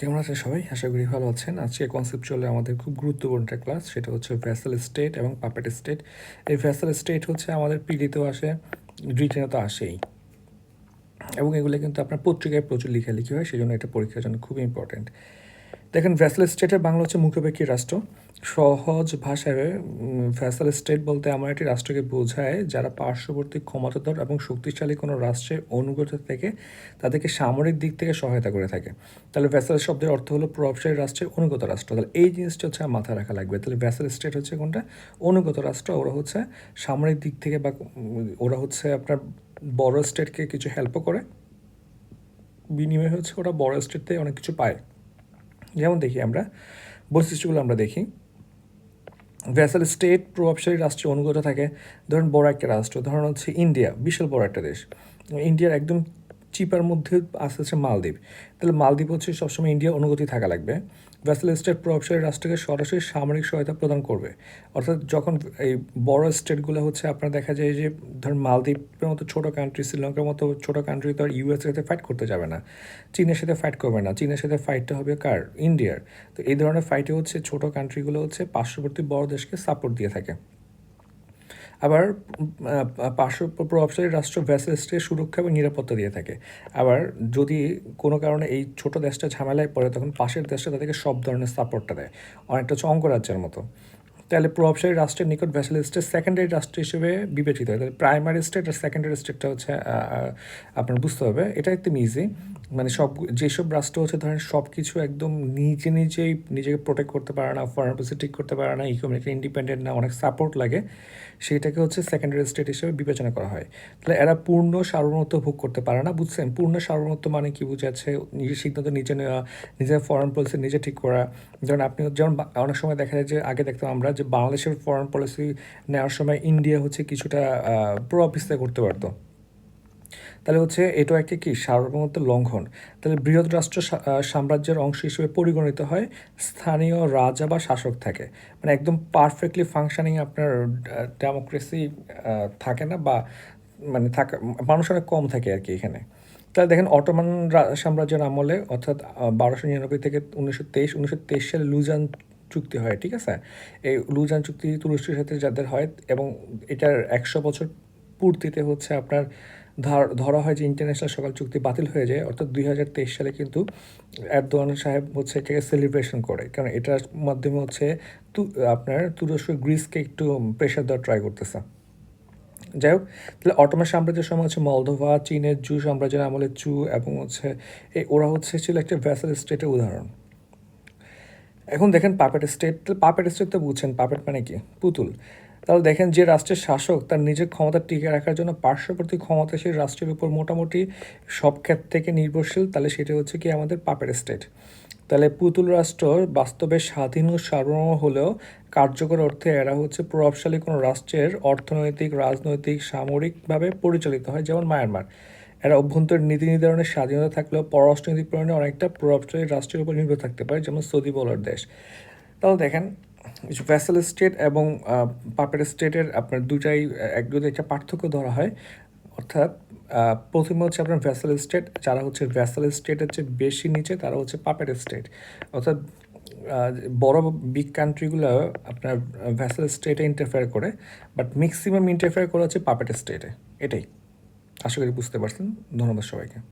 কেমন আছেন সবাই? আশা করি ভালো আছেন। আজকে কনসেপচুয়ালি আমাদের খুব গুরুত্বপূর্ণ একটা ক্লাস, সেটা হচ্ছে ভ্যাসেল স্টেট এবং পাপেট স্টেট। এই ভ্যাসেল স্টেট হচ্ছে আমাদের পিডিতেও আসে, রিটেনে তো আসেই, এবং এগুলো কিন্তু আপনার পত্রিকায় প্রচুর লেখালেখি হয়, সেই জন্য এটা পরীক্ষার জন্য খুবই ইম্পর্টেন্ট। দেখেন, ভ্যাসেল স্টেটের বাংলা হচ্ছে মুখাপেক্ষী রাষ্ট্র। সহজ ভাষায় ভ্যাসেল স্টেট বলতে এমন একটি রাষ্ট্রকে বোঝায় যারা পার্শ্ববর্তী ক্ষমতাধর এবং শক্তিশালী কোনো রাষ্ট্রের অনুগত থেকে তাদেরকে সামরিক দিক থেকে সহায়তা করে থাকে। তাহলে ভ্যাসেল শব্দের অর্থ হলো প্রভাবশালী রাষ্ট্রের অনুগত রাষ্ট্র। তাহলে এই জিনিসটা হচ্ছে মাথায় রাখা লাগবে। তাহলে ভ্যাসেল স্টেট হচ্ছে কোনটা? অনুগত রাষ্ট্র। ওরা হচ্ছে সামরিক দিক থেকে বা ওরা হচ্ছে আপনার বড় স্টেটকে কিছু হেল্পও করে, বিনিময়ে হচ্ছে ওরা বড় স্টেট থেকে অনেক কিছু পায়। যেমন দেখি আমরা বৈশিষ্ট্যগুলো আমরা দেখি। ভ্যাসেল স্টেট প্রভাবশালী রাষ্ট্রে অনুগত থাকে। ধরুন বড় একটা রাষ্ট্র, ধরুন হচ্ছে ইন্ডিয়া, বিশাল বড় একটা দেশ। ইন্ডিয়ার একদম চিপার মধ্যে আসতে হচ্ছে মালদ্বীপ। তাহলে মালদ্বীপ হচ্ছে সবসময় ইন্ডিয়া অনুগতি থাকা লাগবে। ভ্যাসেল স্টেট প্রভাবশালী রাষ্ট্রকে সরাসরি সামরিক সহায়তা প্রদান করবে। অর্থাৎ যখন এই বড় স্টেটগুলো হচ্ছে আপনার দেখা যায় যে ধরুন মালদ্বীপের মতো ছোটো কান্ট্রি, শ্রীলঙ্কার মতো ছোটো কান্ট্রি তো আর ইউএসের সাথে ফাইট করতে যাবে না, চীনের সাথে ফাইট করবে না। চীনের সাথে ফাইটটা হবে কার? ইন্ডিয়ার। তো এই ধরনের ফাইটে হচ্ছে ছোটো কান্ট্রিগুলো হচ্ছে পার্শ্ববর্তী বড় দেশকে সাপোর্ট দিয়ে থাকে। আবার পার্শ্ব প্রভাবশালী রাষ্ট্র ভ্যাসেল স্টেটে সুরক্ষা এবং নিরাপত্তা দিয়ে থাকে। আবার যদি কোনো কারণে এই ছোট দেশটা ঝামেলায় পড়ে, তখন পাশের দেশটা তাদেরকে সব ধরনের সাপোর্টটা দেয়, অনেকটা হচ্ছে অঙ্গরাজ্যের মতো। তাহলে প্রভাবশালী রাষ্ট্রের নিকট ভ্যাসেল স্টেট সেকেন্ডারি রাষ্ট্র হিসেবে বিবেচিত হয়। তাহলে প্রাইমারি স্টেট আর সেকেন্ডারি স্টেটটা হচ্ছে আপনার বুঝতে হবে। এটা একদম ইজি। মানে যেসব রাষ্ট্র হচ্ছে ধরেন সব কিছু একদম নিজেই নিজেকে প্রোটেক্ট করতে পারে না, ফরেন পলিসি ঠিক করতে পারে না, ইকোনমিক্যালি ইন্ডিপেন্ডেন্ট না, অনেক সাপোর্ট লাগে, সেটাকে হচ্ছে সেকেন্ডারি স্টেট হিসেবে বিবেচনা করা হয়। তাহলে এরা পূর্ণ সার্বভৌমত্ব ভোগ করতে পারে না। বুঝছেন? পূর্ণ সার্বভৌমত্ব মানে কি বোঝাচ্ছে? নিজের সিদ্ধান্ত নিজে নেওয়া, নিজের ফরেন পলিসি নিজে ঠিক করা। যেমন আপনি যেমন অনেক সময় দেখা যায় যে আগে দেখতাম আমরা যে বাংলাদেশের ফরেন পলিসি নেওয়ার সময় ইন্ডিয়া হচ্ছে কিছুটা প্রভাব বিস্তার করতে পারতো। তাহলে হচ্ছে এটাও একটা কি সার্বভৌমত্ব লঙ্ঘন। তাহলে বৃহৎ রাষ্ট্র সাম্রাজ্যের অংশ হিসেবে পরিগণিত হয়। স্থানীয় রাজা বা শাসক থাকে, মানে একদম পারফেক্টলি ফাংশনিং আপনার ডেমোক্রেসি থাকে না, বা মানে থাকা মানুষ অনেক কম থাকে আর কি এখানে। তাহলে দেখেন অটোমান সাম্রাজ্যের আমলে, অর্থাৎ 1299 থেকে 1923 সালে লুজান চুক্তি হয়, ঠিক আছে? এই লুজান চুক্তি তুরস্কের সাথে যাদের হয়, এবং এটার 100 বছর পূর্তিতে হচ্ছে আপনার ধরা হয় যে ইন্টারন্যাশনাল সকল চুক্তি বাতিল হয়ে যায়। অর্থাৎ 2023 সালে কিন্তু এরদোয়ান সাহেব হচ্ছে এটাকে সেলিব্রেশন করে, কারণ এটার মাধ্যমে হচ্ছে আপনার তুরস্ক গ্রিসকে একটু প্রেশার দেওয়ার ট্রাই করতেছে। যাই হোক, তাহলে অটোমান সাম্রাজ্যের সময় হচ্ছে মলদোভা, চীনের জু সাম্রাজ্যের আমলে চু, এবং হচ্ছে ওরা হচ্ছে ছিল একটা ভ্যাসেল স্টেটের উদাহরণ। এখন দেখেন পাপেট স্টেট। পাপেট স্টেট তো বুঝছেন, পাপেট মানে কি? পুতুল। তাহলে দেখেন যে রাষ্ট্রের শাসক তার নিজের ক্ষমতা টিকিয়ে রাখার জন্য পার্শ্ববর্তী ক্ষমতাশীল রাষ্ট্রের উপর মোটামুটি সব ক্ষেত্র থেকে নির্ভরশীল, তাহলে সেটা হচ্ছে কি আমাদের পাপেট স্টেট। তাহলে পুতুল রাষ্ট্র বাস্তবে স্বাধীন ও সার্বভৌম হলেও কার্যকর অর্থে এরা হচ্ছে প্রভাবশালী কোনো রাষ্ট্রের অর্থনৈতিক, রাজনৈতিক, সামরিকভাবে পরিচালিত হয়, যেমন মায়ানমার। এরা অভ্যন্তরীণ নীতি নির্ধারণের স্বাধীনতা থাকলেও পররাষ্ট্রনীতি প্রণয়নে অনেকটা প্রভাবশালী রাষ্ট্রের উপর নির্ভর থাকতে পারে, যেমন সৌদি বলার দেশ। তাহলে দেখেন ভ্যাসেল স্টেট এবং পাপেট স্টেটের আপনার দুটাই যদি একটা পার্থক্য ধরা হয়, অর্থাৎ প্রথমে হচ্ছে আপনার ভ্যাসেল স্টেট, যারা হচ্ছে ভ্যাসেল স্টেটের চেয়ে বেশি নিচে তারা হচ্ছে পাপেট স্টেট। অর্থাৎ বড় বিগ কান্ট্রিগুলো আপনার ভ্যাসেল স্টেটে ইন্টারফেয়ার করে, বাট ম্যাক্সিমাম ইন্টারফেয়ার করে হচ্ছে পাপেট স্টেটে। এটাই। আশা করি বুঝতে পারছেন। ধন্যবাদ সবাইকে।